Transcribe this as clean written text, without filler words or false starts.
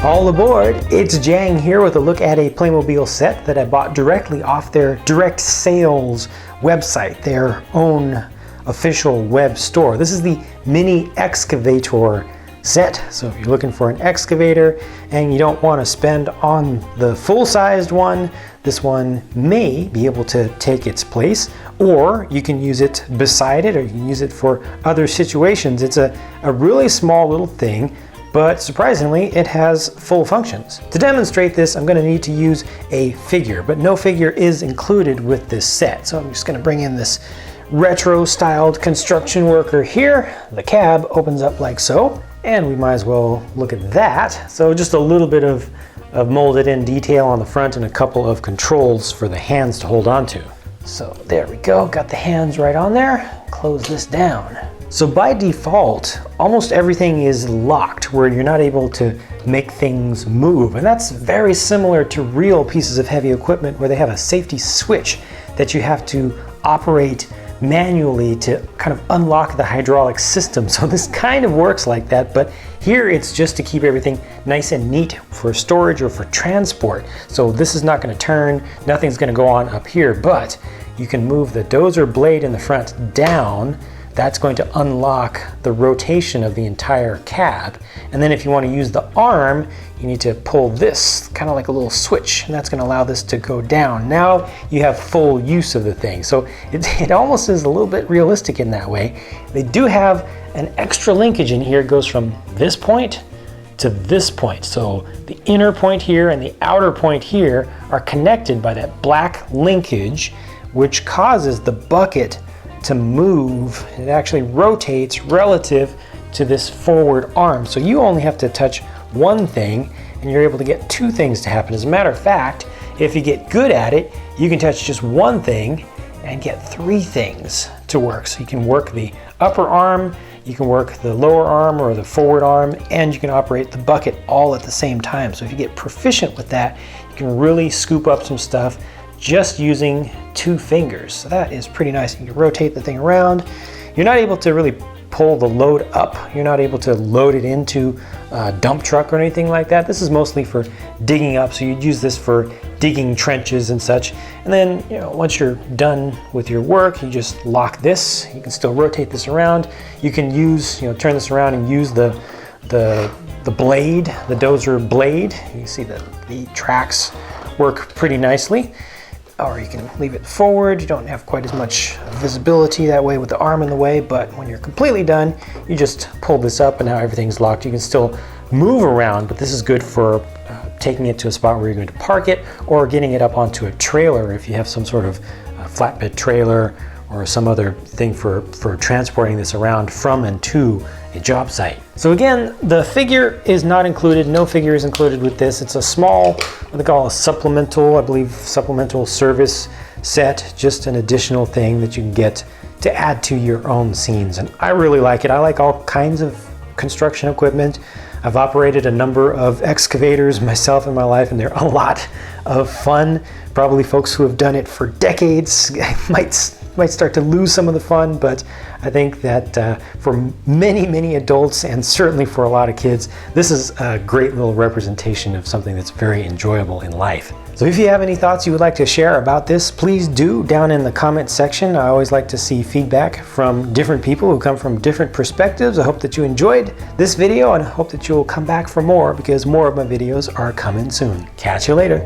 All aboard! It's Jang here with a look at a Playmobil set that I bought directly off their direct sales website, their own official web store. This is the mini excavator set. So if you're looking for an excavator and you don't want to spend on the full-sized one, this one may be able to take its place, or you can use it beside it, or you can use it for other situations. It's a really small little thing, but surprisingly, it has full functions. To demonstrate this, I'm going to need to use a figure, but no figure is included with this set. So I'm just going to bring in this retro-styled construction worker here. The cab opens up like so, and we might as well look at that. So just a little bit of molded in detail on the front and a couple of controls for the hands to hold on to. So there we go, got the hands right on there. Close this down. So by default, almost everything is locked where you're not able to make things move. And that's very similar to real pieces of heavy equipment where they have a safety switch that you have to operate manually to kind of unlock the hydraulic system. So this kind of works like that, but here it's just to keep everything nice and neat for storage or for transport. So this is not going to turn, nothing's going to go on up here, but you can move the dozer blade in the front down. That's going to unlock the rotation of the entire cab. And then if you want to use the arm, you need to pull this, kind of like a little switch, and that's going to allow this to go down. Now you have full use of the thing. So it almost is a little bit realistic in that way. They do have an extra linkage in here. It goes from this point to this point. So the inner point here and the outer point here are connected by that black linkage, which causes the bucket to move. It actually rotates relative to this forward arm. So you only have to touch one thing and you're able to get two things to happen. As a matter of fact, if you get good at it, you can touch just one thing and get three things to work. So you can work the upper arm, you can work the lower arm or the forward arm, and you can operate the bucket all at the same time. So if you get proficient with that, you can really scoop up some stuff just using two fingers. So that is pretty nice. You can rotate the thing around. You're not able to really pull the load up. You're not able to load it into a dump truck or anything like that. This is mostly for digging up. So you'd use this for digging trenches and such. And then, once you're done with your work, you just lock this. You can still rotate this around. You can use, turn this around and use the blade, the dozer blade. You see that the tracks work pretty nicely. Or you can leave it forward. You don't have quite as much visibility that way with the arm in the way, but when you're completely done, you just pull this up and now everything's locked. You can still move around, but this is good for taking it to a spot where you're going to park it or getting it up onto a trailer if you have some sort of flatbed trailer or some other thing for transporting this around from and to a job site. So again, the figure is not included. No figure is included with this. It's a small, what they call a supplemental, I believe, supplemental service set, just an additional thing that you can get to add to your own scenes. And I really like it. I like all kinds of construction equipment. I've operated a number of excavators myself in my life, and they're a lot of fun. Probably folks who have done it for decades might start to lose some of the fun, but I think that for many adults and certainly for a lot of kids, this is a great little representation of something that's very enjoyable in life. So if you have any thoughts you would like to share about this, please do down in the comment section. I always like to see feedback from different people who come from different perspectives. I hope that you enjoyed this video and I hope that you'll come back for more because more of my videos are coming soon. Catch you later.